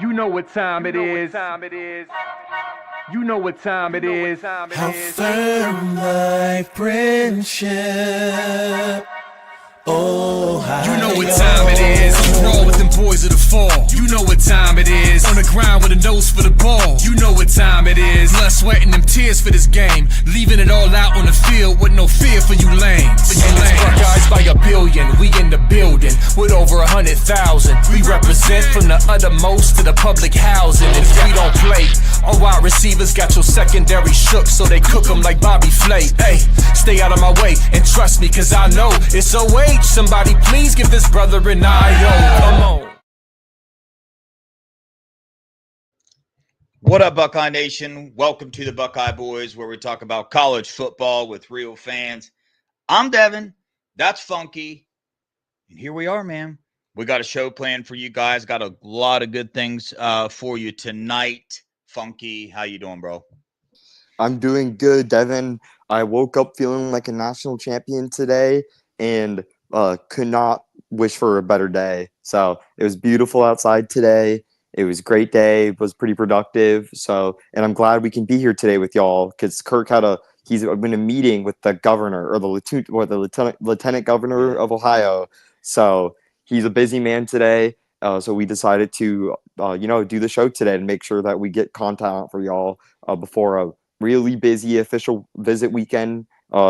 You know what time it is. You know what time it is. How firm my friendship. Oh, you know what time it is. Raw with them boys of the fall. You know what time it is. On the ground with a nose for the ball. You know what time it is. Blood, sweat, and them tears for this game. Leaving it all out on the field with no fear for you lames. And it's Buckeyes by a billion. We in the building with over 100,000. We represent from the uttermost to the public housing. And if we don't play, all wide receivers got your secondary shook, so they cook them like Bobby Flay. Hey, stay out of my way and trust me, cause I know it's OH. Somebody please give this brother an IO. Come on. What up, Buckeye Nation? Welcome to the Buckeye Boys, where we talk about college football with real fans. I'm Devin. That's Funky. And here we are, man. We got a show planned for you guys. Got a lot of good things for you tonight. Funky, how you doing, bro? I'm doing good, Devin. I woke up feeling like a national champion today and could not wish for a better day. So it was beautiful outside today. It was a great day. It was pretty productive. So, and I'm glad we can be here today with y'all because Kirk he's been in a meeting with the governor or the lieutenant governor of Ohio. So he's a busy man today. So we decided to, do the show today and make sure that we get content out for y'all before a really busy official visit weekend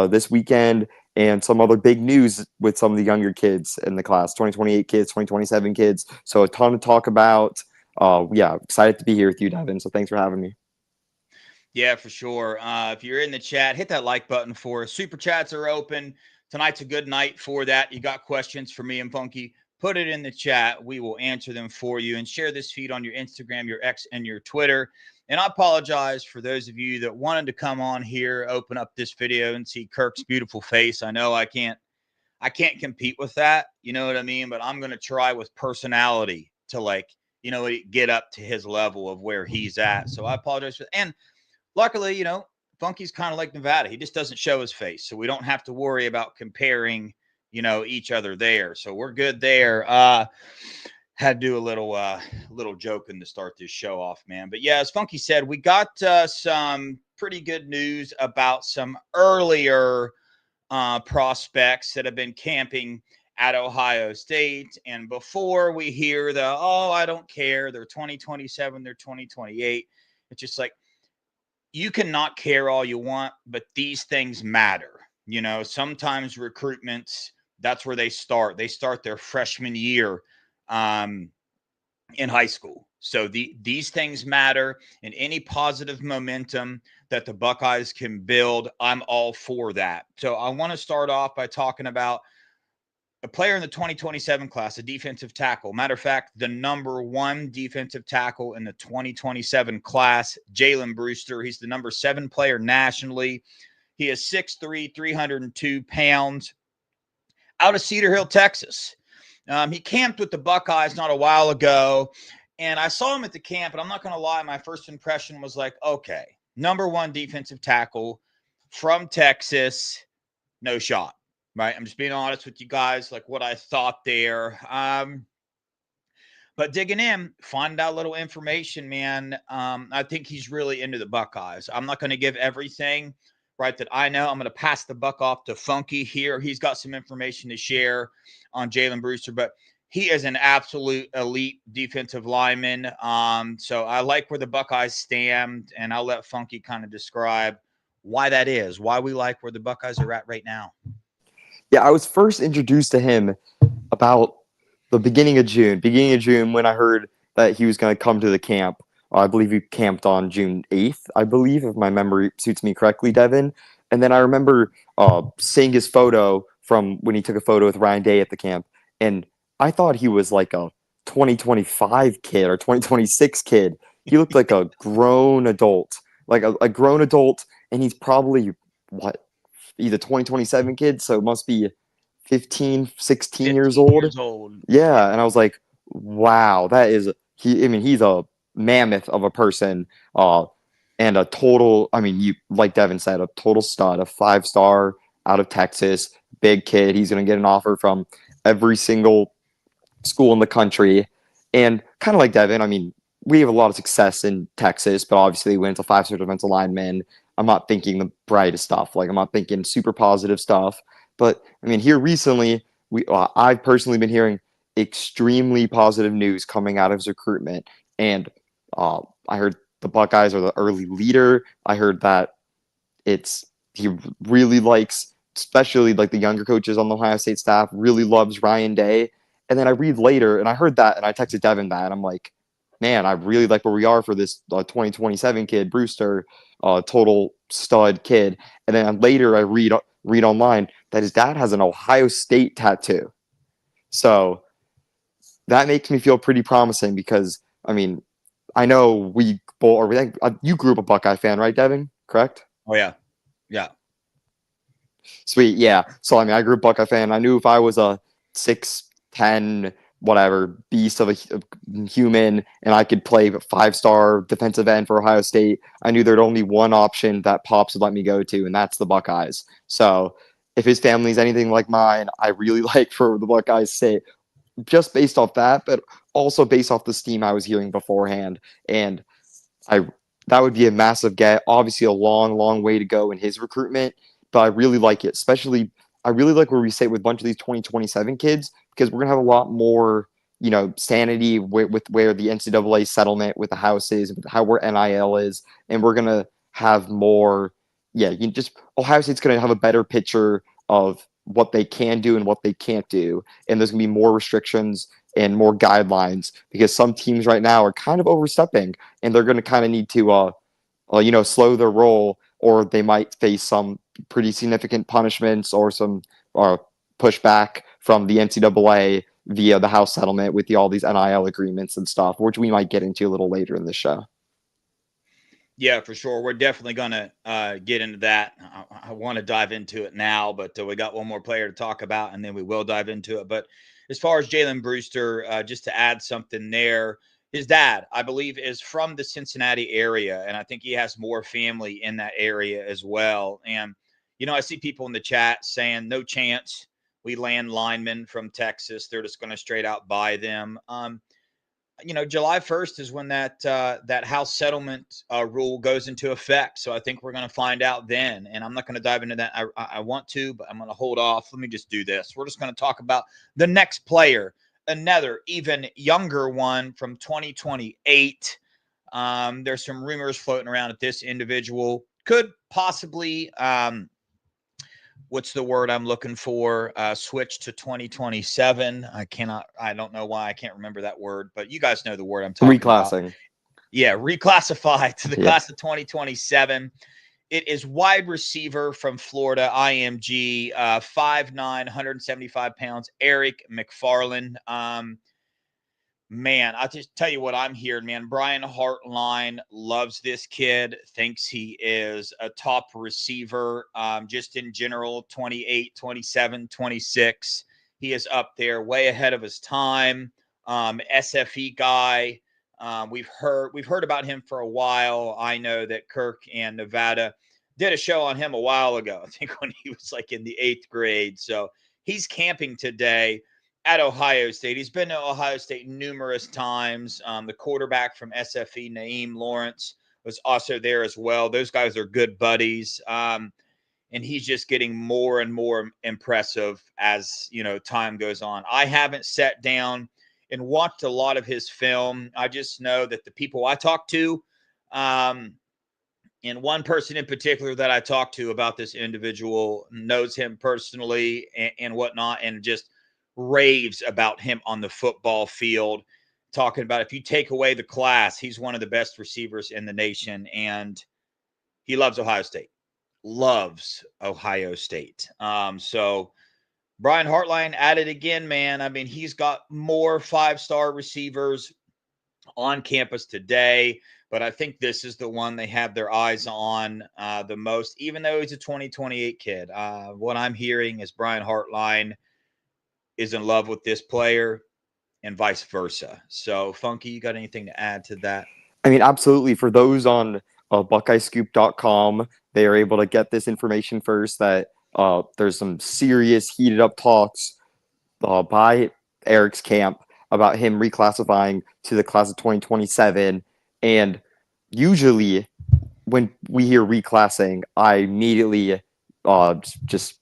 this weekend, and some other big news with some of the younger kids in the class, 2028 kids, 2027 kids. So a ton to talk about. Excited to be here with you, Devin. So thanks for having me. Yeah, for sure. If you're in the chat, hit that like button for us. Super chats are open. Tonight's a good night for that. You got questions for me and Funky, put it in the chat. We will answer them for you, and share this feed on your Instagram, your X, and your Twitter. And I apologize for those of you that wanted to come on here, open up this video and see Kirk's beautiful face. I know I can't compete with that. You know what I mean? But I'm going to try with personality to get up to his level of where he's at. So I apologize for that. And luckily, Funky's kind of like Nevada. He just doesn't show his face. So we don't have to worry about comparing, each other there. So we're good there. Had to do a little joking to start this show off, man. But yeah, as Funky said, we got some pretty good news about some earlier prospects that have been camping at Ohio State. And before we hear I don't care, they're 2027, they're 2028. It's just like, you can not care all you want, but these things matter. Sometimes recruitments, that's where they start. They start their freshman year in high school. So these things matter, and any positive momentum that the Buckeyes can build, I'm all for that. So I want to start off by talking about a player in the 2027 class, a defensive tackle. Matter of fact, the number one defensive tackle in the 2027 class, Jaylen Brewster. He's the number 7 player nationally. He is 6'3", 302 pounds, out of Cedar Hill, Texas. He camped with the Buckeyes not a while ago, and I saw him at the camp, and I'm not going to lie, my first impression was like, okay, number 1 defensive tackle from Texas, no shot, right? I'm just being honest with you guys, like what I thought there. But digging in, find out a little information, man. I think he's really into the Buckeyes. I'm not going to give everything, right, that I know. I'm going to pass the buck off to Funky here. He's got some information to share on Jaylen Brewster, but he is an absolute elite defensive lineman. So I like where the Buckeyes stand, and I'll let Funky kind of describe why that is, why we like where the Buckeyes are at right now. Yeah, I was first introduced to him about the beginning of June when I heard that he was going to come to the camp. I believe he camped on June 8th, I believe, if my memory suits me correctly, Devin. And then I remember seeing his photo from when he took a photo with Ryan Day at the camp. And I thought he was like a 2025 kid or 2026 kid. He looked like a grown adult, like a grown adult. And he's probably, either 2027 kid, so it must be 15 years old. Yeah, and I was like, wow, he's a mammoth of a person, and a total, like Devin said, a total stud, a 5-star out of Texas, big kid. He's going to get an offer from every single school in the country. And kind of like Devin, we have a lot of success in Texas, but obviously when it's a 5-star defensive lineman, I'm not thinking the brightest stuff. Like I'm not thinking super positive stuff. But I mean, here recently, I've personally been hearing extremely positive news coming out of his recruitment, and I heard the Buckeyes are the early leader. I heard that he really likes, especially like the younger coaches on the Ohio State staff, really loves Ryan Day. And then I read later, and I heard that, and I texted Devin that, and I'm like, man, I really like where we are for this 2027 kid, Brewster, total stud kid. And then later I read online that his dad has an Ohio State tattoo. So that makes me feel pretty promising because, I mean, I know we both, or we think you grew up a Buckeye fan, right, Devin? Correct? Oh yeah, yeah. Sweet, yeah. So I mean, I grew up Buckeye fan. I knew if I was a 6'10", whatever beast of a human, and I could play 5-star defensive end for Ohio State, I knew there'd only one option that Pops would let me go to, and that's the Buckeyes. So if his family's anything like mine, I really like for the Buckeyes to say, just based off that, but also based off the steam I was hearing beforehand, and that would be a massive get. Obviously, a long, long way to go in his recruitment, but I really like it. Especially, I really like where we sit with a bunch of these 2027 kids because we're gonna have a lot more, sanity with where the NCAA settlement with the houses, with how where NIL is, and we're gonna have more. Yeah, Ohio State's gonna have a better picture of what they can do and what they can't do, and there's gonna be more restrictions and more guidelines because some teams right now are kind of overstepping and they're going to kind of need to slow their roll, or they might face some pretty significant punishments or some pushback from the NCAA via the House settlement with all these NIL agreements and stuff, which we might get into a little later in the show. Yeah, for sure. We're definitely going to get into that. I want to dive into it now, but we got one more player to talk about, and then we will dive into it. But as far as Jaylen Brewster, just to add something there, his dad, I believe, is from the Cincinnati area, and I think he has more family in that area as well. And, I see people in the chat saying, no chance we land linemen from Texas. They're just going to straight out buy them. July 1st is when that house settlement rule goes into effect. So I think we're going to find out then. And I'm not going to dive into that. I want to, but I'm going to hold off. Let me just do this. We're just going to talk about the next player, another even younger one from 2028. There's some rumors floating around that this individual could possibly what's the word I'm looking for? Switch to 2027. I don't know why I can't remember that word, but you guys know the word I'm talking about. Reclassing. Yeah, reclassify to the class of 2027. It is wide receiver from Florida, IMG, 5'9", 175 pounds, Eric McFarland. Man, I'll just tell you what I'm hearing, man. Brian Hartline loves this kid, thinks he is a top receiver, just in general, 28, 27, 26. He is up there way ahead of his time. SFE guy. We've heard about him for a while. I know that Kirk and Nevada did a show on him a while ago, I think when he was like in the 8th grade. So he's camping today at Ohio State. He's been to Ohio State numerous times. The quarterback from SFE, Naeem Lawrence, was also there as well. Those guys are good buddies. And he's just getting more and more impressive as, time goes on. I haven't sat down and watched a lot of his film. I just know that the people I talk to, and one person in particular that I talked to about this individual knows him personally and whatnot, and just raves about him on the football field, talking about if you take away the class, he's one of the best receivers in the nation, and he loves Ohio State. So Brian Hartline at it again, man. I mean, he's got more 5-star receivers on campus today, but I think this is the one they have their eyes on the most, even though he's a 2028 kid. What I'm hearing is Brian Hartline is in love with this player and vice versa. So, Funky, you got anything to add to that? I mean, absolutely. For those on BuckeyeScoop.com, they are able to get this information first that there's some serious heated up talks by Eric's camp about him reclassifying to the class of 2027. And usually when we hear reclassing, I immediately just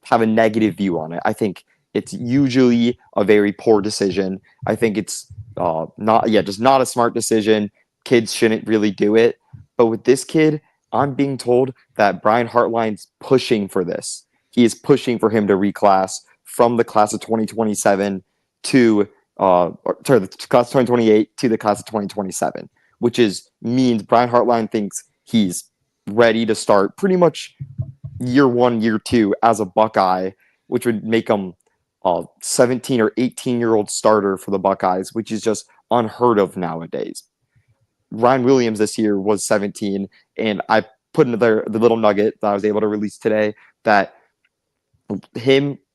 have a negative view on it. I think it's usually a very poor decision. I think it's just not a smart decision. Kids shouldn't really do it. But with this kid, I'm being told that Brian Hartline's pushing for this. He is pushing for him to reclass from the class of 2027 to the class of 2028 to the class of 2027, which means Brian Hartline thinks he's ready to start pretty much year 1, year 2 as a Buckeye, which would make him a 17 or 18-year-old starter for the Buckeyes, which is just unheard of nowadays. Ryan Williams this year was 17, and I put in the little nugget that I was able to release today that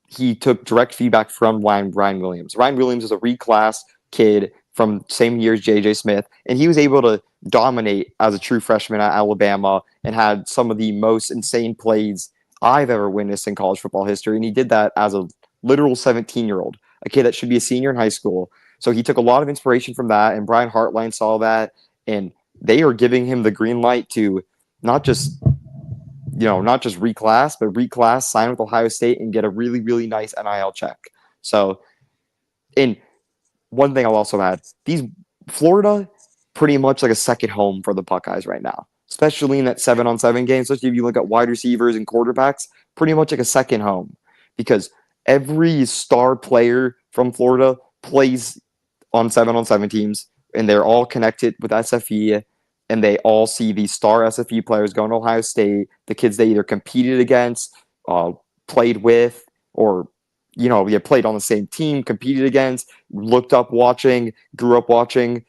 he took direct feedback from Ryan Williams. Ryan Williams is a reclass kid from same year as J.J. Smith, and he was able to dominate as a true freshman at Alabama and had some of the most insane plays I've ever witnessed in college football history, and he did that as a literal 17-year-old, a kid that should be a senior in high school. So he took a lot of inspiration from that, and Brian Hartline saw that, and they are giving him the green light to not just reclass, sign with Ohio State, and get a really, really nice NIL check. So, and one thing I'll also add, Florida, pretty much like a second home for the Buckeyes right now, especially in that 7-on-7 game. Especially if you look at wide receivers and quarterbacks, pretty much like a second home, because every star player from Florida plays on 7-on-7 teams, and they're all connected with SFE, and they all see these star SFE players going to Ohio State, the kids they either competed against, played with, or played on the same team, competed against, looked up watching, grew up watching.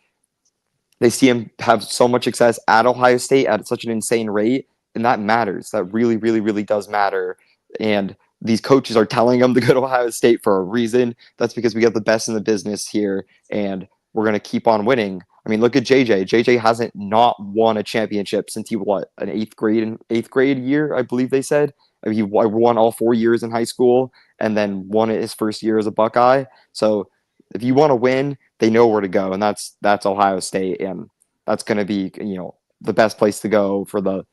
They see him have so much success at Ohio State at such an insane rate, and that matters. That really, really, really does matter. And these coaches are telling them to go to Ohio State for a reason. That's because we got the best in the business here, and we're going to keep on winning. I mean, look at JJ. JJ hasn't not won a championship since he an eighth grade year, I believe they said. I mean, he won all 4 years in high school and then won it his first year as a Buckeye. So if you want to win, they know where to go, and that's Ohio State, and that's going to be the best place to go for the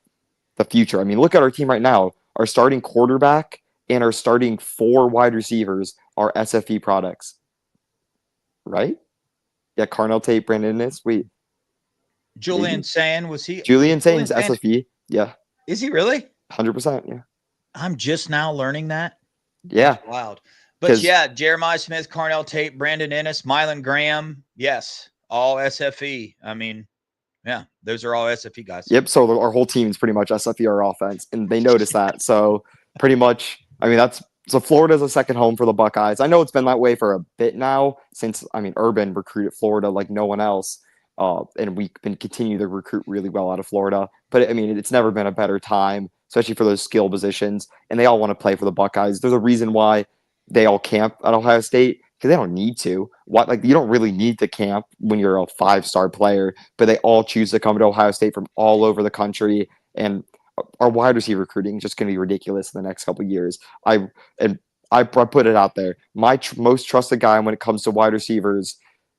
future. I mean, look at our team right now. Our starting quarterback and our starting 4 wide receivers are SFE products, right? Yeah, Carnell Tate, Brandon Innes. Wait, Julian Sand, was he? Julian Sand's SFE. Yeah. Is he really? 100%. Yeah. I'm just now learning that. Yeah. That's wild. But yeah, Jeremiah Smith, Carnell Tate, Brandon Innes, Mylan Graham. Yes, all SFE. I mean, yeah, those are all SFE guys. Yep. So our whole team is pretty much SFE our offense, and they notice that. So pretty much, I mean, so Florida's a second home for the Buckeyes. I know it's been that way for a bit now since, Urban recruited Florida like no one else. And we can continue to recruit really well out of Florida. But, it's never been a better time, especially for those skill positions. And they all want to play for the Buckeyes. There's a reason why they all camp at Ohio State, because they don't need to. You don't really need to camp when you're a 5-star player, but they all choose to come to Ohio State from all over the country. And our wide receiver recruiting is just going to be ridiculous in the next couple of years. I put it out there. My most trusted guy when it comes to wide receivers,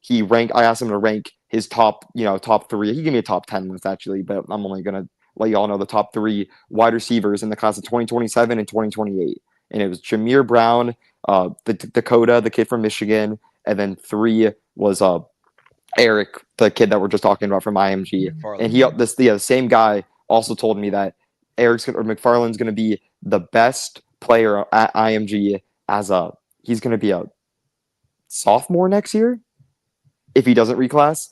I asked him to rank his top 3. He gave me a top 10 list actually, but I'm only going to let y'all know the top 3 wide receivers in the class of 2027 and 2028. And it was Jameer Brown, the Dakota, the kid from Michigan, and then 3 was Eric, the kid that we're just talking about from IMG. And the same guy also told me that McFarland's going to be the best player at IMG he's going to be a sophomore next year. If he doesn't reclass,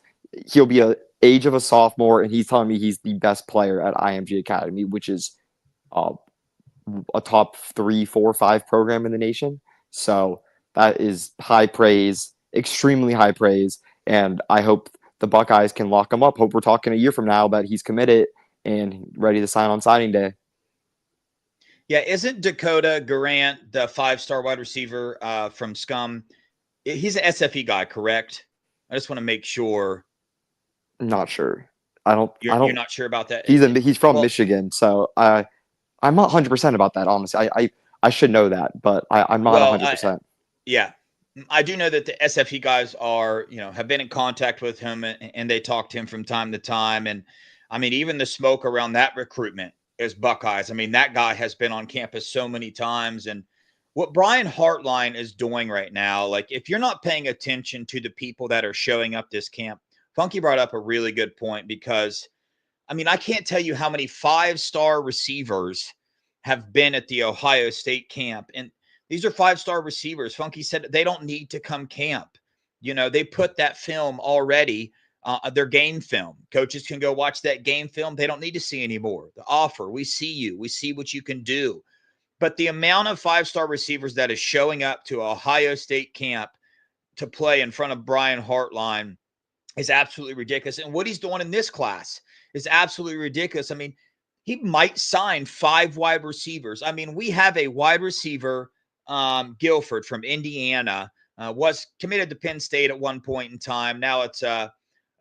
he'll be a age of a sophomore, and he's telling me he's the best player at IMG Academy, which is a top 3, 4, 5 program in the nation. So that is high praise, extremely high praise, and I hope the Buckeyes can lock him up. Hope we're talking a year from now that he's committed and ready to sign on signing day. Yeah, isn't Dakota Garant the 5-star wide receiver from Scum? He's an SFE guy, correct? I just want to make sure. Not sure. You're not sure about that. He's from Michigan, so I'm not 100% about that. Honestly, I should know that, but I'm not 100%. Yeah, I do know that the SFE guys are, have been in contact with him, and they talk to him from time to time. And I mean, even the smoke around that recruitment is Buckeyes. I mean, that guy has been on campus so many times. And what Brian Hartline is doing right now, like if you're not paying attention to the people that are showing up this camp, Funky brought up a really good point because, I mean, I can't tell you how many 5-star receivers have been at the Ohio State camp. And these are 5-star receivers. Funky said they don't need to come camp. They put that film already, their game film. Coaches can go watch that game film. They don't need to see anymore. The offer, we see you. We see what you can do. But the amount of 5-star receivers that is showing up to Ohio State camp to play in front of Brian Hartline is absolutely ridiculous. And what he's doing in this class is absolutely ridiculous. I mean, he might sign 5 wide receivers. I mean, we have a wide receiver, Guilford from Indiana, was committed to Penn State at one point in time. Now it's a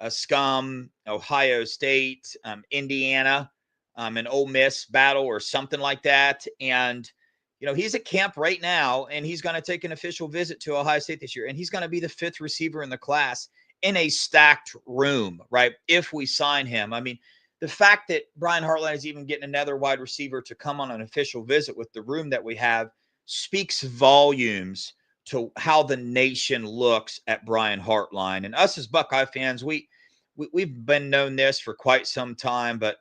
Scum, Ohio State, Indiana, an Ole Miss battle or something like that. And, he's at camp right now, and he's going to take an official visit to Ohio State this year. And he's going to be the 5th receiver in the class in a stacked room, right? If we sign him. I mean, the fact that Brian Hartline is even getting another wide receiver to come on an official visit with the room that we have speaks volumes to how the nation looks at Brian Hartline. And us as Buckeye fans, we've been known this for quite some time. But,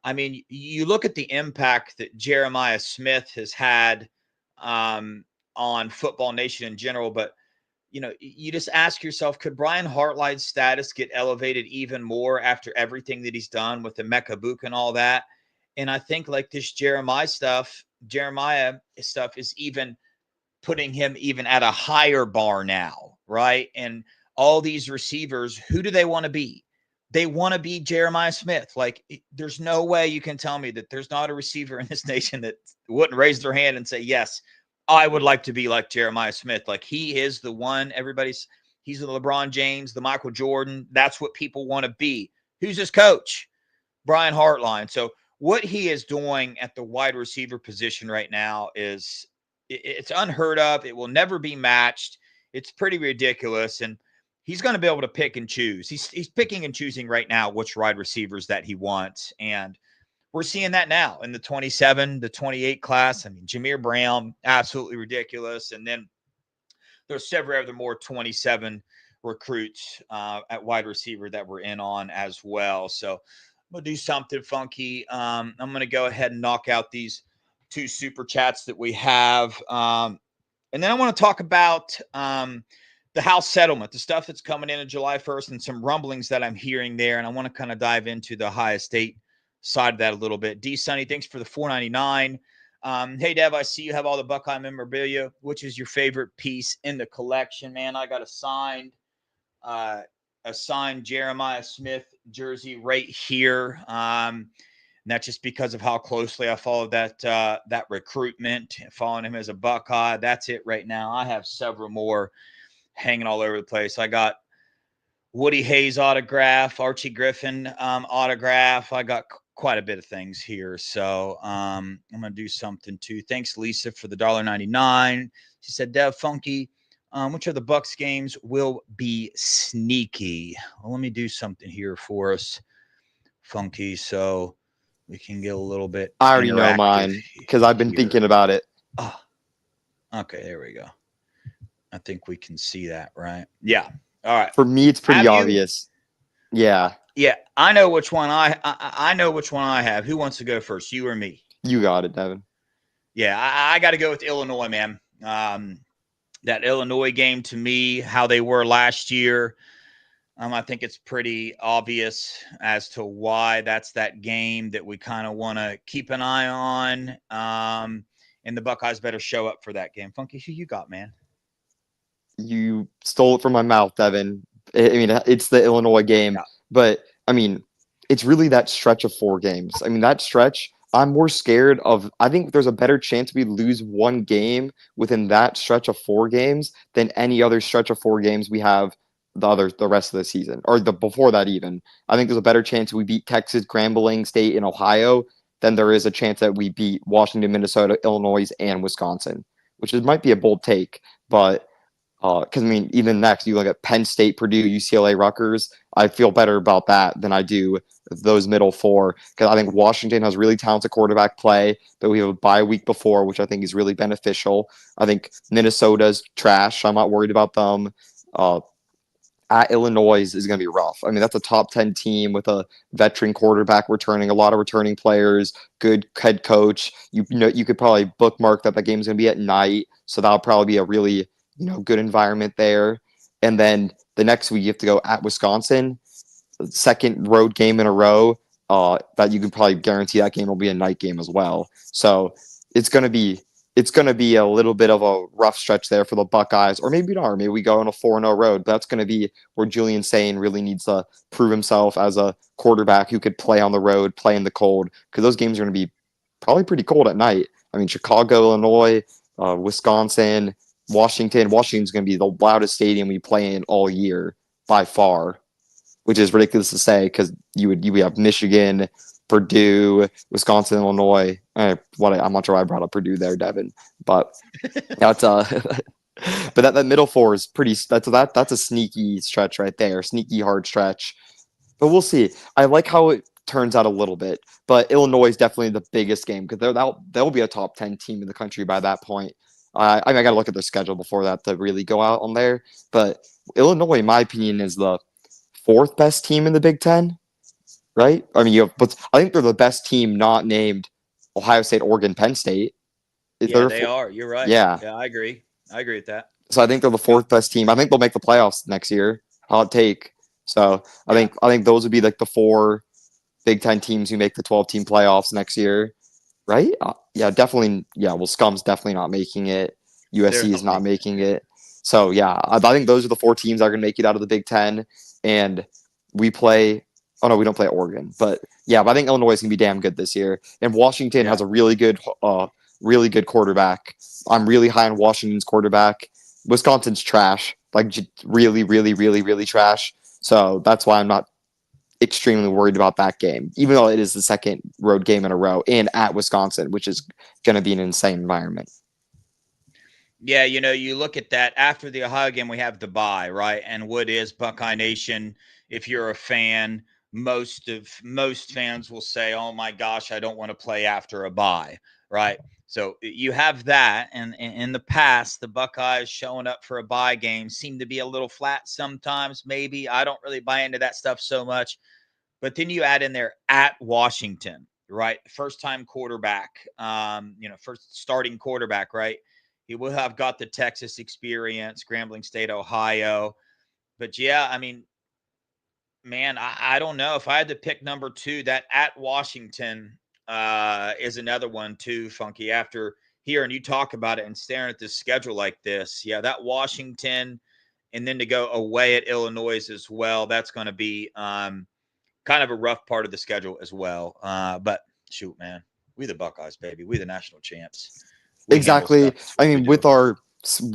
I mean, you look at the impact that Jeremiah Smith has had on Football Nation in general, but you just ask yourself, could Brian Hartline's status get elevated even more after everything that he's done with the Mecca Book and all that? And I think like this Jeremiah stuff is even putting him even at a higher bar now, right? And all these receivers, who do they want to be? They want to be Jeremiah Smith. Like, there's no way you can tell me that there's not a receiver in this nation that wouldn't raise their hand and say, yes, I would like to be like Jeremiah Smith. Like, he is the one. He's the LeBron James, the Michael Jordan. That's what people want to be. Who's his coach? Brian Hartline. So what he is doing at the wide receiver position right now it's unheard of. It will never be matched. It's pretty ridiculous. And he's going to be able to pick and choose. He's picking and choosing right now which wide receivers that he wants. And we're seeing that now in the 27, the 28 class. I mean, Jameer Brown, absolutely ridiculous. And then there's several other more 27 recruits at wide receiver that we're in on as well. So I'm going to do something funky. I'm going to go ahead and knock out these 2 super chats that we have. And then I want to talk about the House settlement, the stuff that's coming in on July 1st, and some rumblings that I'm hearing there. And I want to kind of dive into the Ohio State side of that a little bit. D Sonny, thanks for the $4.99. Hey Dev, I see you have all the Buckeye memorabilia. Which is your favorite piece in the collection, man? I got a signed Jeremiah Smith jersey right here. And that's just because of how closely I followed that recruitment, following him as a Buckeye. That's it right now. I have several more hanging all over the place. I got Woody Hayes autograph, Archie Griffin autograph. I got quite a bit of things here. So I'm going to do something too. Thanks, Lisa, for the $1.99. She said, Dev, Funky, which of the Bucks games will be sneaky? Well, let me do something here for us, Funky, so we can get a little bit. I already know mine because I've been thinking about it. Oh, okay, there we go. I think we can see that, right? Yeah. All right. For me, it's pretty obvious. Yeah. Yeah, I know which one I know which one I have. Who wants to go first, you or me? You got it, Devin. Yeah, I got to go with Illinois, man. That Illinois game, to me, how they were last year, I think it's pretty obvious as to why that's that game that we kind of want to keep an eye on. And the Buckeyes better show up for that game. Funky, who you got, man? You stole it from my mouth, Devin. I mean, it's the Illinois game. Yeah. But, I mean, it's really that stretch of 4 games. I mean, that stretch, I'm more scared of – I think there's a better chance we lose one game within that stretch of 4 games than any other stretch of 4 games we have the rest of the season, or before that even. I think there's a better chance we beat Texas, Grambling State, and Ohio than there is a chance that we beat Washington, Minnesota, Illinois, and Wisconsin, which might be a bold take. But Because I mean, even next, you look at Penn State, Purdue, UCLA, Rutgers. I feel better about that than I do those middle four because I think Washington has really talented quarterback play, but we have a bye week before, which I think is really beneficial. I think Minnesota's trash. I'm not worried about them. Uh, at Illinois is going to be rough. I mean, that's a top 10 team with a veteran quarterback returning, a lot of returning players, good head coach. You know, you could probably bookmark that the game's going to be at night, so that'll probably be a really, good environment there. And then the next week you have to go at Wisconsin, second road game in a row. That you can probably guarantee that game will be a night game as well. So it's going to be a little bit of a rough stretch there for the Buckeyes, or maybe not. Or maybe we go on a 4-0 road. But that's going to be where Julian Sain really needs to prove himself as a quarterback who could play on the road, play in the cold, because those games are going to be probably pretty cold at night. I mean, Chicago, Illinois, Wisconsin, Washington. Washington's going to be the loudest stadium we play in all year by far, which is ridiculous to say because you have Michigan, Purdue, Wisconsin, Illinois. I'm not sure why I brought up Purdue there, Devin, but that's but that middle four is pretty. That's a sneaky stretch right there, sneaky hard stretch. But we'll see. I like how it turns out a little bit, but Illinois is definitely the biggest game because they'll be a top 10 team in the country by that point. I got to look at their schedule before that to really go out on there. But Illinois, in my opinion, is the fourth best team in the Big Ten, right? I mean, but I think they're the best team not named Ohio State, Oregon, Penn State. Yeah, they are. You're right. Yeah, I agree. I agree with that. So I think they're the fourth best team. I think they'll make the playoffs next year. Hot take. So I think those would be like the four Big Ten teams who make the 12-team playoffs next year, right? Yeah, definitely. Yeah, well, Scum's definitely not making it. USC is not making it. So yeah, I think those are the four teams that are going to make it out of the Big Ten. And we play. Oh no, we don't play Oregon, but yeah, but I think Illinois is going to be damn good this year. And Washington has a really good quarterback. I'm really high on Washington's quarterback. Wisconsin's trash, like really, really, really, really trash. So that's why I'm not extremely worried about that game, even though it is the second road game in a row and at Wisconsin, which is going to be an insane environment. Yeah, you look at that after the Ohio game, we have the bye, right? And what is Buckeye Nation? If you're a fan, most fans will say, "Oh my gosh, I don't want to play after a bye," right? So you have that, and in the past, the Buckeyes showing up for a bye game seem to be a little flat sometimes. Maybe I don't really buy into that stuff so much, but then you add in there at Washington, right? First time quarterback, first starting quarterback, right? He will have got the Texas experience, Grambling State, Ohio. But yeah, I mean, man, I don't know. If I had to pick number two, that at Washington is another one too, Funky. After hearing you talk about it and staring at this schedule like this, yeah, that Washington, and then to go away at Illinois as well, that's going to be kind of a rough part of the schedule as well. But shoot, man, we the Buckeyes, baby. We the national champs. Exactly. I mean, with our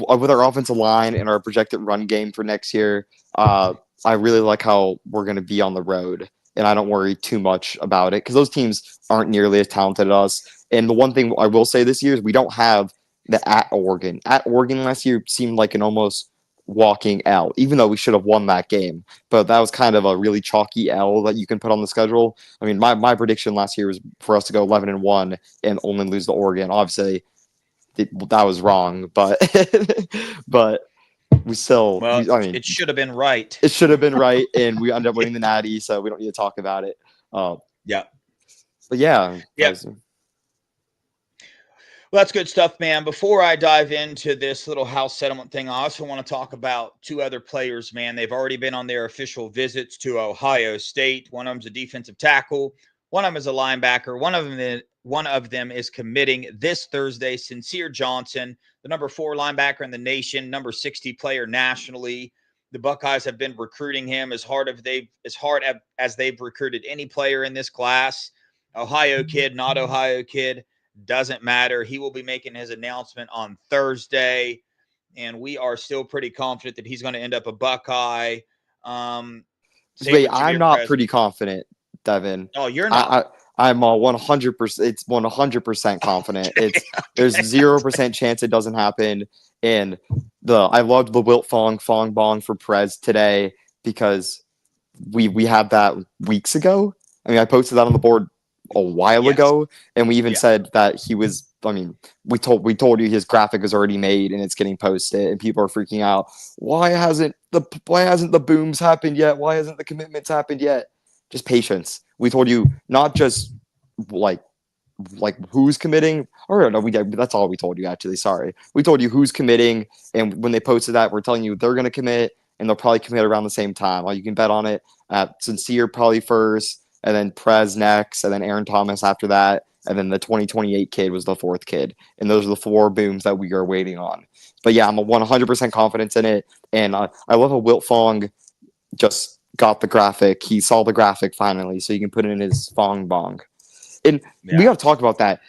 offensive line and our projected run game for next year, I really like how we're going to be on the road, and I don't worry too much about it because those teams aren't nearly as talented as us. And the one thing I will say this year is we don't have the at Oregon. At Oregon last year seemed like an almost walking L, even though we should have won that game. But that was kind of a really chalky L that you can put on the schedule. I mean, my prediction last year was for us to go 11-1 and only lose to Oregon. Obviously, that was wrong, but we still. Well, it should have been right. It should have been right, and we ended up winning the Natty, so we don't need to talk about it. Yeah, but yeah. Well, that's good stuff, man. Before I dive into this little house settlement thing, I also want to talk about two other players, man. They've already been on their official visits to Ohio State. One of them's a defensive tackle. One of them is a linebacker. One of them is committing this Thursday. Sincere Johnson, the number 4 linebacker in the nation, number 60 player nationally. The Buckeyes have been recruiting him as hard as they've recruited any player in this class. Ohio kid, not Ohio kid. Doesn't matter. He will be making his announcement on Thursday, and we are still pretty confident that he's going to end up a Buckeye. Wait, I'm not pretty confident, Devin. Oh, you're not? I'm 100%. It's 100% confident. There's 0% chance it doesn't happen. And I loved the Wilt Fong Bong for Prez today because we had that weeks ago. I mean, I posted that on the board a while ago, and we even said that he was. I mean, we told you his graphic is already made and it's getting posted, and people are freaking out. Why hasn't the booms happened yet? Why hasn't the commitments happened yet? Just patience. We told you not just like who's committing. Or no, that's all we told you actually. Sorry, we told you who's committing, and when they posted that, we're telling you they're going to commit, and they'll probably commit around the same time. Well, you can bet on it. Sincere probably first, and then Prez next, and then Aaron Thomas after that, and then the 2028 kid was the fourth kid, and those are the 4 booms that we are waiting on. But yeah, I'm a 100% confidence in it, and I love how Wilt Fong just got the graphic. He saw the graphic finally, so he can put it in his Fong Bong. And we got to talk about that.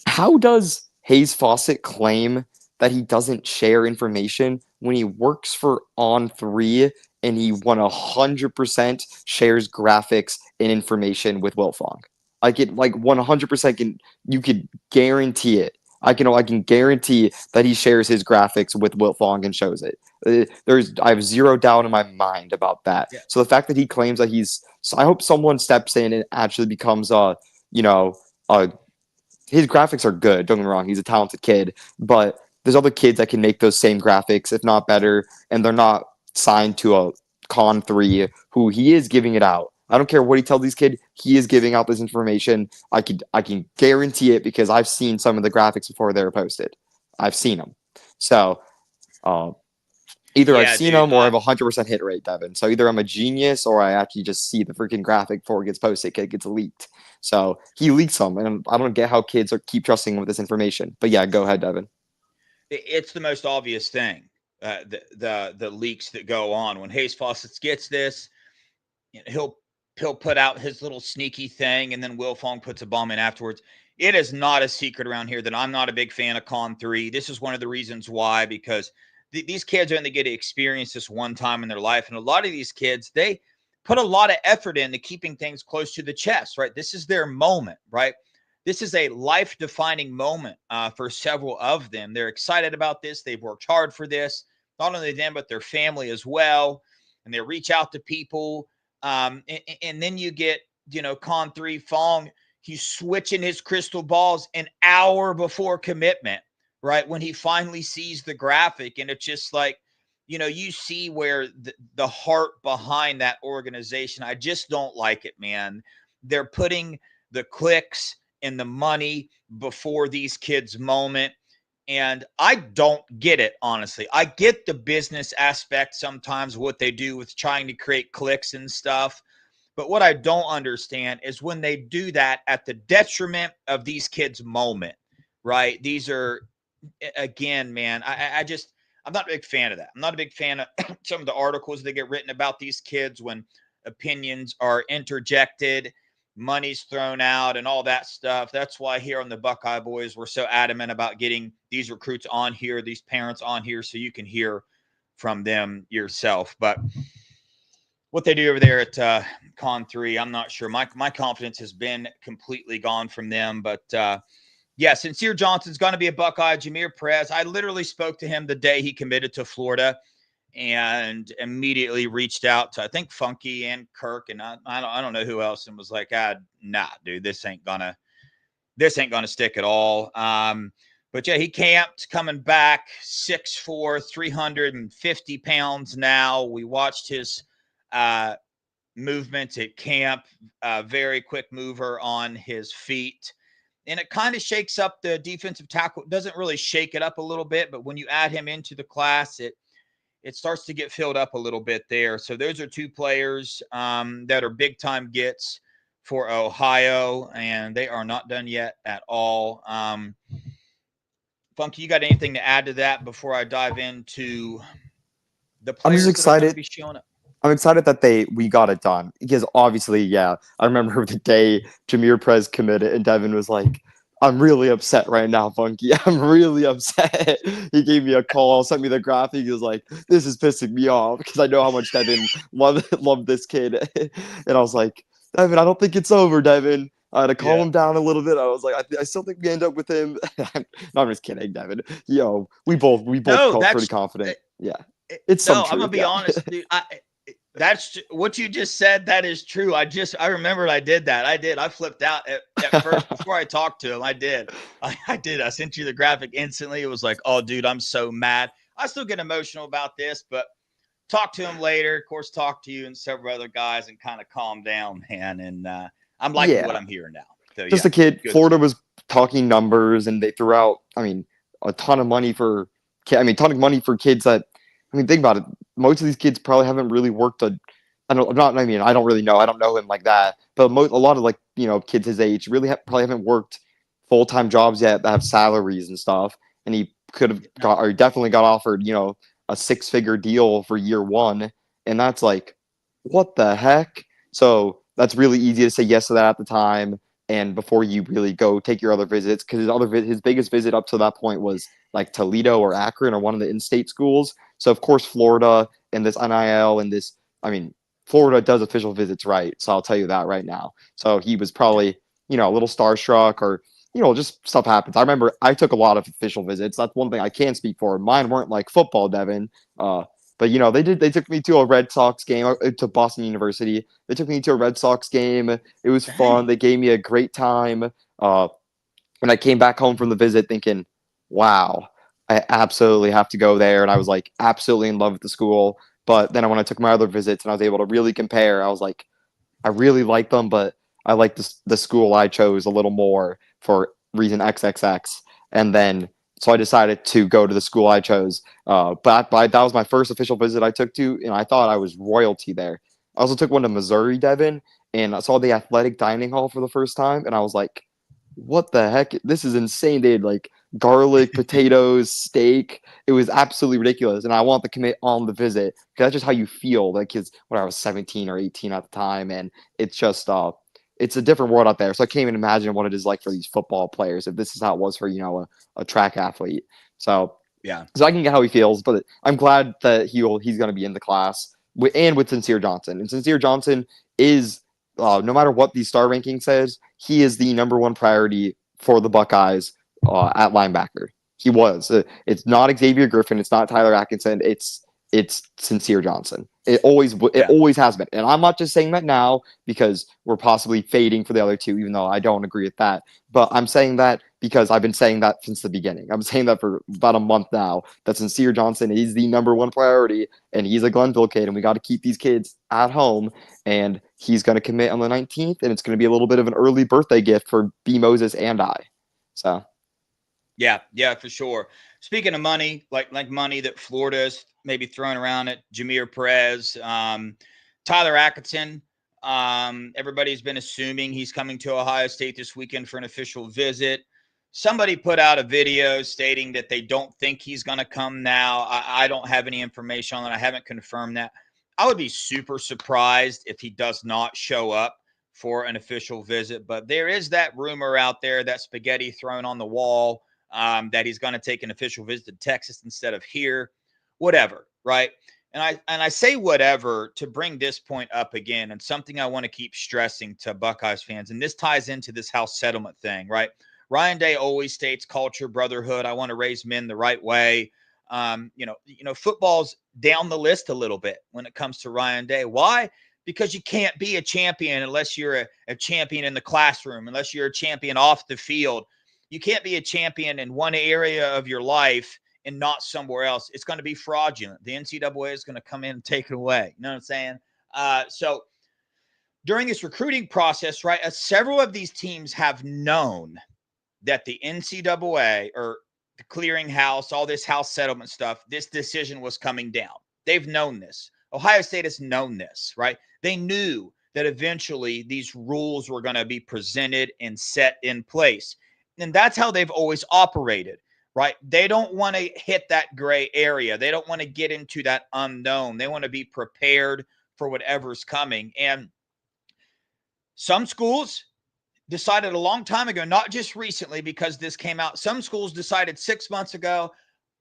How does Hayes Fawcett claim that he doesn't share information when he works for On3 and he 100% shares graphics and information with Wilt Fong? I get 100% you could guarantee it. I can guarantee that he shares his graphics with Wilt Fong and shows it. I have zero doubt in my mind about that. Yeah. So the fact that he claims that I hope someone steps in and actually becomes his graphics are good. Don't get me wrong, he's a talented kid, but there's other kids that can make those same graphics, if not better, and they're not signed to a Con3 who he is giving it out. I don't care what he tells these kids, he is giving out this information. I can guarantee it because I've seen some of the graphics before they were posted. I've seen them. So either I've seen them or I have a 100% hit rate, Devin. So either I'm a genius or I actually just see the freaking graphic before it gets posted, it gets leaked. So he leaks them, and I don't get how kids keep trusting him with this information. But yeah, go ahead, Devin. It's the most obvious thing, the leaks that go on. When Hayes Fawcett gets this, he'll put out his little sneaky thing, and then Wilt Fong puts a bomb in afterwards. It is not a secret around here that I'm not a big fan of Con3. This is one of the reasons why, because these kids only get to experience this one time in their life. And a lot of these kids, they put a lot of effort into keeping things close to the chest, right? This is their moment, right? This is a life-defining moment for several of them. They're excited about this. They've worked hard for this, not only them, but their family as well. And they reach out to people. And then you get, Con3 Fong, he's switching his crystal balls an hour before commitment, right? When he finally sees the graphic, and it's just like, you see where the heart behind that organization. I just don't like it, man. They're putting the clicks and the money before these kids' moment. And I don't get it, honestly. I get the business aspect sometimes, what they do with trying to create clicks and stuff. But what I don't understand is when they do that at the detriment of these kids' moment, right? These are, again, man, I'm not a big fan of that. I'm not a big fan of some of the articles that get written about these kids when opinions are interjected, money's thrown out, and all that stuff. That's why here on the Buckeye Boys, we're so adamant about getting these recruits on here, these parents on here, so you can hear from them yourself. But what they do over there at Con3, I'm not sure. My confidence has been completely gone from them. But yeah, Sincere Johnson's going to be a Buckeye. Jameer Perez, I literally spoke to him the day he committed to Florida, and immediately reached out to, I think, Funky and Kirk, and I don't know who else, and was like, nah, dude, this ain't gonna stick at all. But yeah, he camped, coming back 6'4", 350 pounds now. We watched his movements at camp, very quick mover on his feet. And it kind of shakes up the defensive tackle. It doesn't really shake it up a little bit, but when you add him into the class, it starts to get filled up a little bit there. So those are 2 players that are big-time gets for Ohio, and they are not done yet at all. Funky, you got anything to add to that before I dive into the players? I'm just excited. That are going to be showing up? I'm excited that we got it done, because obviously, yeah, I remember the day Jameer Perez committed and Devin was like, I'm really upset right now, Funky. I'm really upset. He gave me a call, sent me the graphic. He was like, this is pissing me off because I know how much Devin loved this kid. And I was like, Devin, I don't think it's over, Devin. I had to calm Yeah. him down a little bit. I was like, I still think we end up with him. No, I'm just kidding, Devin. Yo, we both No, felt pretty that's confident. Yeah, it's some no, I'm gonna truth. be Yeah, honest, dude. That's what you just said. That is true. I remembered I did that. I flipped out at first before I talked to him. I did. I did. I sent you the graphic instantly. It was like, oh, dude, I'm so mad. I still get emotional about this, but talk to him later. Of course, talk to you and several other guys and kind of calm down, man. And I'm liking what yeah. I'm hearing now. So Just yeah, a kid. good Florida stuff. was talking numbers, and they threw out, I mean, a ton of money for, ton of money for kids that, think about it. Most of these kids probably haven't really worked a. I don't. I'm not. I mean, I don't really know. I don't know him like that. But a lot of kids his age really probably haven't worked full-time jobs yet that have salaries and stuff. And he could have got, or definitely got offered, a six-figure deal for year one, and that's like, what the heck? So that's really easy to say yes to that at the time, and before you really go take your other visits, because his biggest visit up to that point was like Toledo or Akron or one of the in-state schools. So of course Florida and this NIL and this, Florida does official visits right. So I'll tell you that right now. So he was probably a little starstruck, or just stuff happens. I remember I took a lot of official visits. That's one thing I can speak for. Mine weren't like football, Devin. But they did. They took me to a Red Sox game, to Boston University. They took me to a Red Sox game. It was fun. Dang. They gave me a great time. And I came back home from the visit thinking, wow, I absolutely have to go there. And I was like absolutely in love with the school. But then when I took my other visits and I was able to really compare, I was like, I really like them, but I like the school I chose a little more for reason XXX. And then so I decided to go to the school I chose. But that was my first official visit I took to, and I thought I was royalty there. I also took one to Missouri, Devin, and I saw the athletic dining hall for the first time, and I was like, what the heck? This is insane. They had like garlic, potatoes, steak. It was absolutely ridiculous. And I want to commit on the visit because that's just how you feel. Like, kids when I was 17 or 18 at the time. And it's just, it's a different world out there. So I can't even imagine what it is like for these football players if this is how it was for, a track athlete. So, Yeah. so I can get how he feels, but I'm glad that he's going to be in the class and with Sincere Johnson. And Sincere Johnson is, no matter what the star ranking says, he is the number one priority for the Buckeyes at linebacker. He was. It's not Xavier Griffin. It's not Tyler Atkinson. It's Sincere Johnson. It always has been. And I'm not just saying that now because we're possibly fading for the other two, even though I don't agree with that. But I'm saying that because I've been saying that since the beginning. I'm saying that for about a month now, that Sincere Johnson is the number one priority, and he's a Glenville kid, and we got to keep these kids at home. And he's going to commit on the 19th, and it's going to be a little bit of an early birthday gift for B. Moses and I. So. Yeah, for sure. Speaking of money, like money that Florida's maybe throwing around at Jameer Perez, Tyler Atkinson. Everybody's been assuming he's coming to Ohio State this weekend for an official visit. Somebody put out a video stating that they don't think he's going to come now. I don't have any information on that. I haven't confirmed that. I would be super surprised if he does not show up for an official visit, but there is that rumor out there, that spaghetti thrown on the wall, that he's going to take an official visit to Texas instead of here, whatever, right? And I say whatever to bring this point up again, and something I want to keep stressing to Buckeyes fans, and this ties into this house settlement thing, right? Ryan Day always states culture, brotherhood. I want to raise men the right way. Football's down the list a little bit when it comes to Ryan Day. Why? Because you can't be a champion unless you're a champion in the classroom, unless you're a champion off the field. You can't be a champion in one area of your life and not somewhere else. It's going to be fraudulent. The NCAA is going to come in and take it away. You know what I'm saying? So during this recruiting process, right, several of these teams have known that the NCAA or the clearinghouse, all this house settlement stuff, this decision was coming down. They've known this. Ohio State has known this, right? They knew that eventually these rules were going to be presented and set in place. And that's how they've always operated, right? They don't want to hit that gray area. They don't want to get into that unknown. They want to be prepared for whatever's coming. And some schools decided a long time ago, not just recently because this came out. Some schools decided 6 months ago,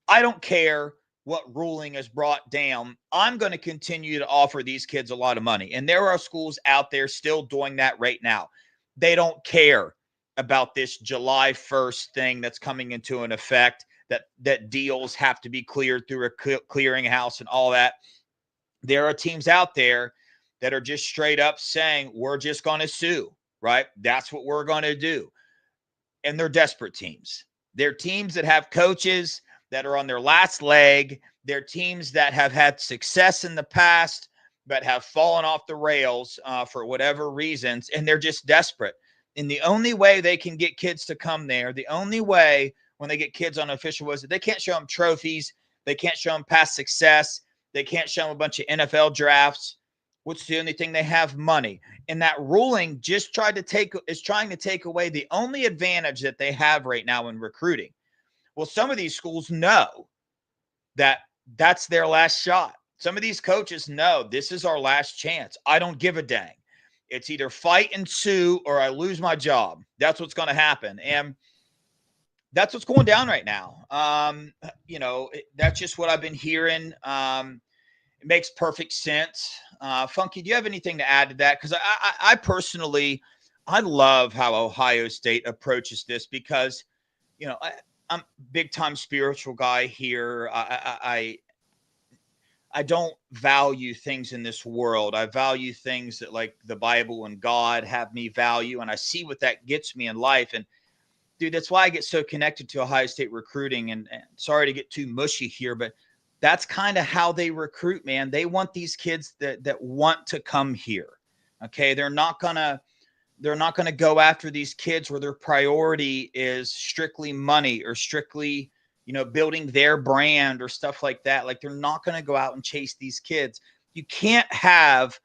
I don't care. what ruling is brought down, I'm going to continue to offer these kids a lot of money. And there are schools out there still doing that right now. They don't care about this July 1st thing that's coming into an effect, that deals have to be cleared through a clearinghouse and all that. There are teams out there that are just straight up saying, we're just going to sue, right? That's what we're going to do. And they're desperate teams. They're teams that have coaches that are on their last leg. They're teams that have had success in the past, but have fallen off the rails for whatever reasons. And they're just desperate. And the only way they can get kids to come there, the only way when they get kids on official was that they can't show them trophies. They can't show them past success. They can't show them a bunch of NFL drafts. What's the only thing they have? Money. And that ruling just trying to take away the only advantage that they have right now in recruiting. Well, some of these schools know that that's their last shot. Some of these coaches know this is our last chance. I don't give a dang. It's either fight and sue or I lose my job. That's what's going to happen. And that's what's going down right now. That's just what I've been hearing. It makes perfect sense. Funky, do you have anything to add to that? Because I personally, I love how Ohio State approaches this because, I'm a big time spiritual guy here. I don't value things in this world. I value things that like the Bible and God have me value. And I see what that gets me in life. And dude, that's why I get so connected to Ohio State recruiting. And sorry to get too mushy here, but that's kind of how they recruit, man. They want these kids that want to come here. Okay. They're not going to go after these kids where their priority is strictly money or strictly, building their brand or stuff like that. Like they're not going to go out and chase these kids. You can't have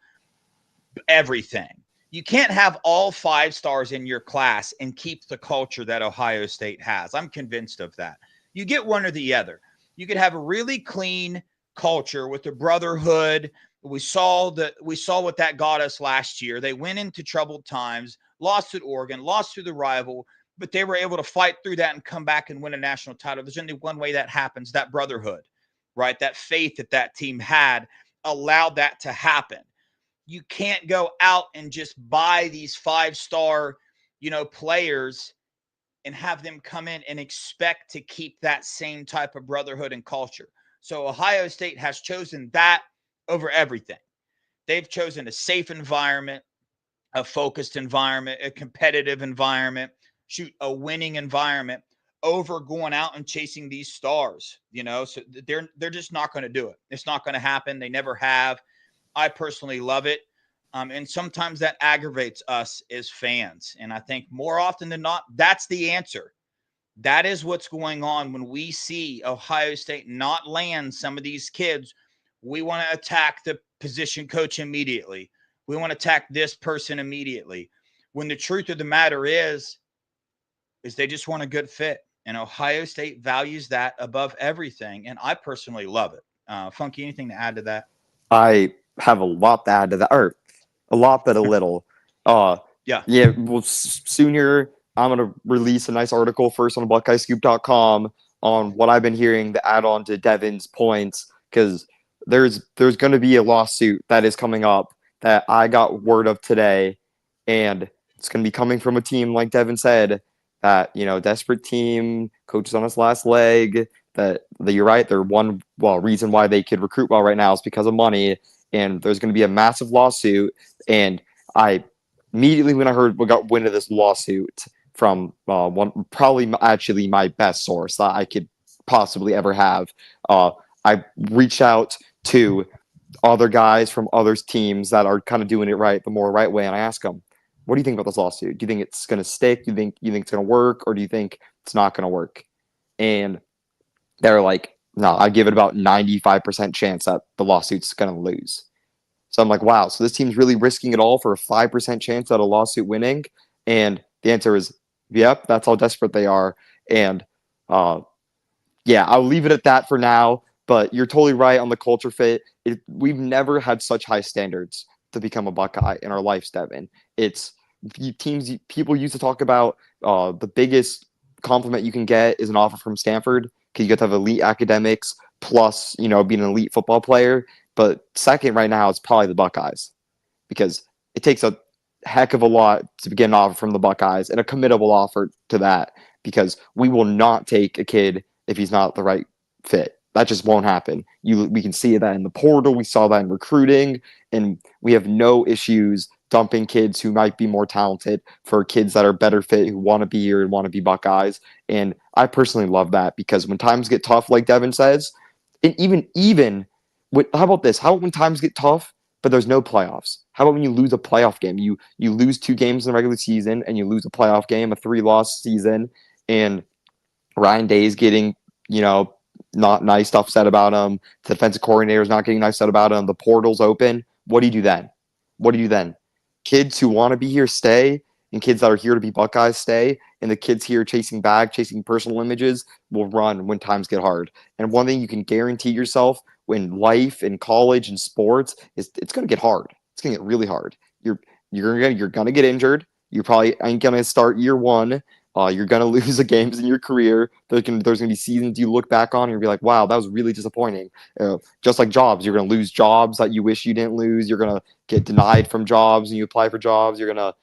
everything. You can't have all 5 stars in your class and keep the culture that Ohio State has. I'm convinced of that. You get one or the other. You could have a really clean culture with the brotherhood. We saw what that got us last year. They went into troubled times, lost at Oregon, lost to the rival, but they were able to fight through that and come back and win a national title. There's only one way that happens, that brotherhood, right? That faith that team had allowed that to happen. You can't go out and just buy these 5-star, players and have them come in and expect to keep that same type of brotherhood and culture. So Ohio State has chosen that over everything. They've chosen a safe environment, a focused environment, a competitive environment, a winning environment over going out and chasing these stars, so they're just not going to do it. It's not going to happen. They never have. I personally love it. And sometimes that aggravates us as fans. And I think more often than not, that's the answer. That is what's going on when we see Ohio State not land some of these kids. We want to attack the position coach immediately. We want to attack this person immediately. When the truth of the matter is they just want a good fit. And Ohio State values that above everything. And I personally love it. Funky, anything to add to that? I have a lot to add to that, or a lot but a little. Yeah. Well, soon here, I'm going to release a nice article first on BuckeyeScoop.com on what I've been hearing to add on to Devin's points, because there's going to be a lawsuit that is coming up that I got word of today, and it's going to be coming from a team, like Devin said, that, desperate team, coach is on his last leg, that you're right, they're one reason why they could recruit well right now is because of money, and there's going to be a massive lawsuit. And I immediately, when I heard we got wind of this lawsuit from probably actually my best source that I could possibly ever have, I reached out to other guys from other teams that are kind of doing it right, the more right way, and I asked them, what do you think about this lawsuit? Do you think it's going to stick? Do you think it's going to work, or do you think it's not going to work? And they're like, no, I give it about 95% chance that the lawsuit's going to lose. So I'm like, wow, so this team's really risking it all for a 5% chance at a lawsuit winning? And the answer is, yep, that's how desperate they are. And I'll leave it at that for now. But you're totally right on the culture fit. We've never had such high standards to become a Buckeye in our lives, Devin. It's people used to talk about the biggest compliment you can get is an offer from Stanford. because you get to have elite academics plus, you know, being an elite football player. But second right now, it's probably the Buckeyes, because it takes a heck of a lot to get an offer from the Buckeyes, and a committable offer to that, because we will not take a kid if he's not the right fit. That just won't happen. We can see that in the portal. We saw that in recruiting, and we have no issues dumping kids who might be more talented for kids that are better fit, who want to be here and want to be Buckeyes. And I personally love that, because when times get tough, like Devin says, and how about this? How about when times get tough, but there's no playoffs? How about when you lose a playoff game? You lose 2 games in the regular season, and you lose a playoff game, a 3-loss season, and Ryan Day is getting, you know, not nice stuff said about him. The defensive coordinator is not getting nice said about him. The portal's open. What do you do then? What do you do then? Kids who want to be here stay, and kids that are here to be Buckeyes stay, and the kids here chasing personal images will run when times get hard. And one thing you can guarantee yourself when life and college and sports is it's going to get hard. It's going to get really hard. You're going to get injured. You probably ain't going to start year one. You're going to lose the games in your career. There's going to be seasons you look back on and you'll be like, wow, that was really disappointing. Just like jobs, you're going to lose jobs that you wish you didn't lose. You're going to get denied from jobs and you apply for jobs. You're going to,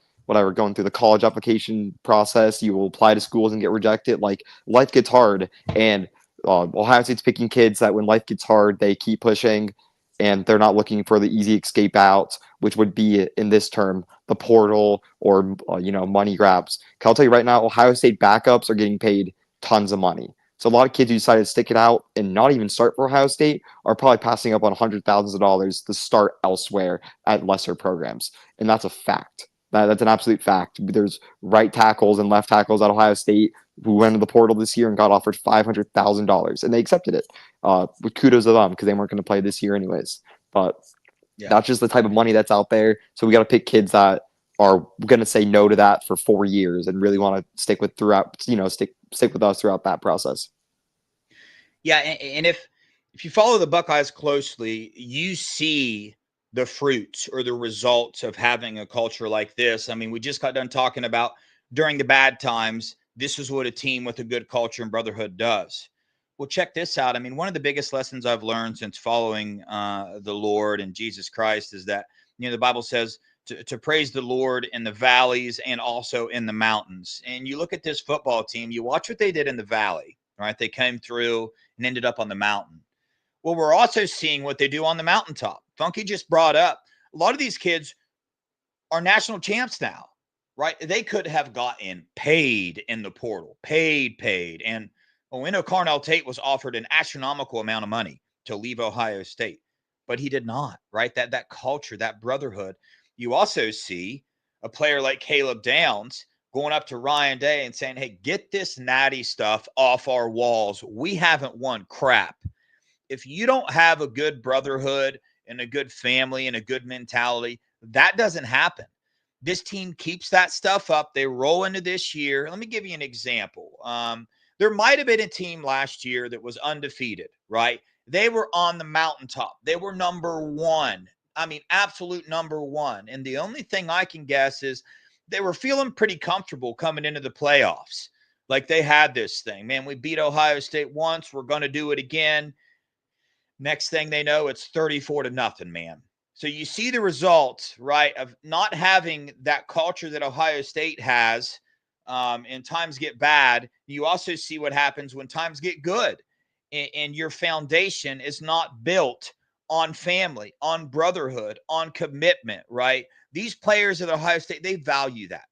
going through the college application process, you will apply to schools and get rejected. Like, life gets hard. And Ohio State's picking kids that when life gets hard, they keep pushing, and they're not looking for the easy escape out, which would be, in this term, the portal or money grabs. I'll tell you right now, Ohio State backups are getting paid tons of money. So a lot of kids who decided to stick it out and not even start for Ohio State are probably passing up on hundreds of thousands of dollars to start elsewhere at lesser programs, and that's a fact. That's an absolute fact. There's right tackles and left tackles at Ohio State who went to the portal this year and got offered $500,000, and they accepted it. With kudos to them, because they weren't going to play this year anyways. But that's just the type of money that's out there. So we got to pick kids that are going to say no to that for 4 years and really want to stick with us throughout that process. Yeah, and if you follow the Buckeyes closely, you see the fruits or the results of having a culture like this. I mean, we just got done talking about during the bad times, this is what a team with a good culture and brotherhood does. Well, check this out. I mean, one of the biggest lessons I've learned since following the Lord and Jesus Christ is that, the Bible says to praise the Lord in the valleys and also in the mountains. And you look at this football team, you watch what they did in the valley, right? They came through and ended up on the mountain. Well, we're also seeing what they do on the mountaintop. Funky just brought up, a lot of these kids are national champs now, right? They could have gotten paid in the portal, paid. And we know Carnell Tate was offered an astronomical amount of money to leave Ohio State, but he did not, right? That culture, that brotherhood. You also see a player like Caleb Downs going up to Ryan Day and saying, hey, get this natty stuff off our walls. We haven't won crap. If you don't have a good brotherhood and a good family and a good mentality, that doesn't happen. This team keeps that stuff up. They roll into this year. Let me give you an example. There might have been a team last year that was undefeated, right? They were on the mountaintop. They were number one. I mean, absolute number one. And the only thing I can guess is they were feeling pretty comfortable coming into the playoffs. Like they had this thing. Man, we beat Ohio State once. We're going to do it again. Next thing they know, it's 34-0, man. So you see the results, right, of not having that culture that Ohio State has, and times get bad. You also see what happens when times get good, and your foundation is not built on family, on brotherhood, on commitment, right? These players at Ohio State, they value that.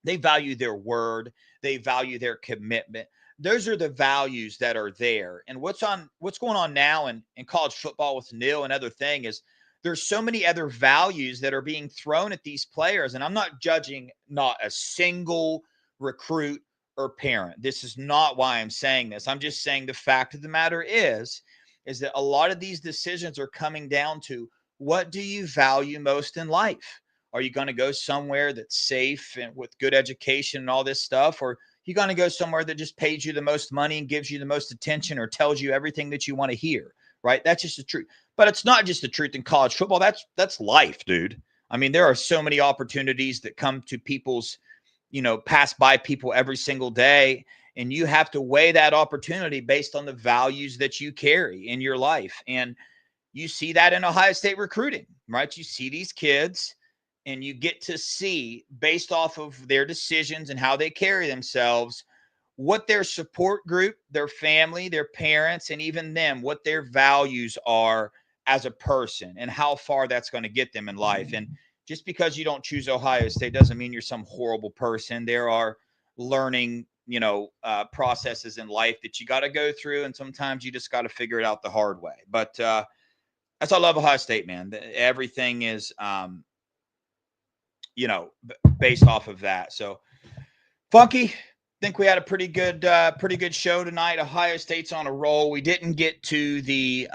They value their word. They value their commitment. Those are the values that are there. And what's going on now in college football with Neil and other thing is there's so many other values that are being thrown at these players. And I'm not judging not a single recruit or parent. This is not why I'm saying this. I'm just saying the fact of the matter is that a lot of these decisions are coming down to, what do you value most in life? Are you going to go somewhere that's safe and with good education and all this stuff? Or you going to go somewhere that just pays you the most money and gives you the most attention or tells you everything that you want to hear, right? That's just the truth. But it's not just the truth in college football. That's life, dude. I mean, there are so many opportunities that come to people's, pass by people every single day. And you have to weigh that opportunity based on the values that you carry in your life. And you see that in Ohio State recruiting, right? You see these kids and you get to see, based off of their decisions and how they carry themselves, what their support group, their family, their parents, and even them, what their values are as a person and how far that's going to get them in life. And just because you don't choose Ohio State doesn't mean you're some horrible person. There are learning, processes in life that you got to go through. And sometimes you just got to figure it out the hard way. But that's why I love Ohio State, man. Everything is, based off of that. So, Funky, think we had a pretty good show tonight. Ohio State's on a roll. We didn't get to the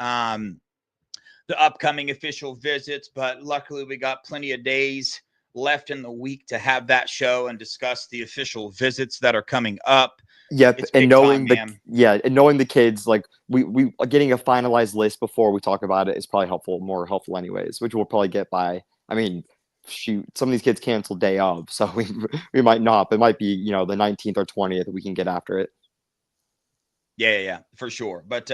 upcoming official visits, but luckily we got plenty of days left in the week to have that show and discuss the official visits that are coming up. Yep, and knowing time, knowing the kids, like we getting a finalized list before we talk about it is probably more helpful anyways, which we'll probably get by. I mean, shoot, some of these kids cancel day of, so we might not, but it might be, the 19th or 20th we can get after it. Yeah, for sure. But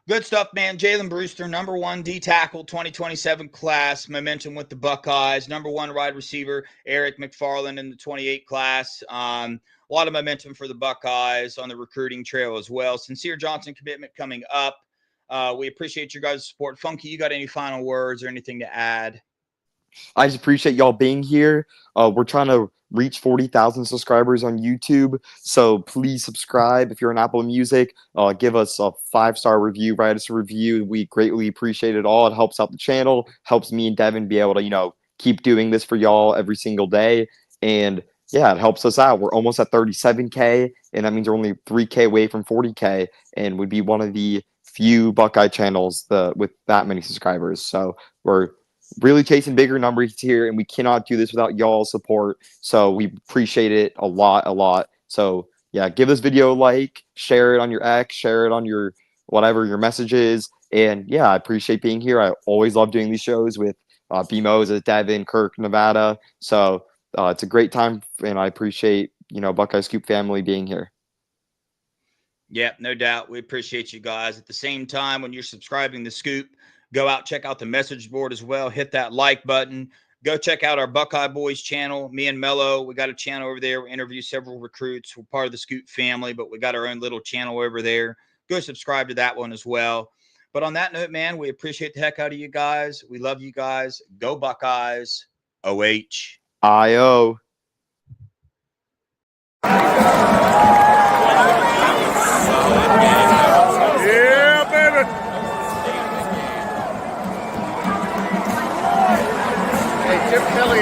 good stuff, man. Jaylen Brewster, number 1 D tackle, 2027 class, momentum with the Buckeyes. Number 1 wide receiver, Eric McFarland in the 28 class. A lot of momentum for the Buckeyes on the recruiting trail as well. Sincere Johnson commitment coming up. We appreciate your guys' support. Funky, you got any final words or anything to add? I just appreciate y'all being here. We're trying to reach 40,000 subscribers on YouTube, so please subscribe. If you're on Apple Music, give us a 5-star review, write us a review. We greatly appreciate it all. It helps out the channel, helps me and Devin be able to, keep doing this for y'all every single day. And yeah, it helps us out. We're almost at 37K, and that means we're only 3K away from 40K, and would be one of the few Buckeye channels with that many subscribers. So we're really chasing bigger numbers here, and we cannot do this without y'all's support. So we appreciate it a lot. So yeah, give this video a like, share it on your X, share it on your whatever your messages. And yeah, I appreciate being here. I always love doing these shows with B-Moses, Devin, Kirk, Nevada. So it's a great time, and I appreciate, Buckeye Scoop family being here. Yeah, no doubt. We appreciate you guys. At the same time, when you're subscribing to Scoop, go out, check out the message board as well. Hit that like button. Go check out our Buckeye Boys channel. Me and Mello, we got a channel over there. We interview several recruits. We're part of the Scoop family, but we got our own little channel over there. Go subscribe to that one as well. But on that note, man, we appreciate the heck out of you guys. We love you guys. Go Buckeyes. OH. I-O. Yeah, baby. Hey, Tim Kelly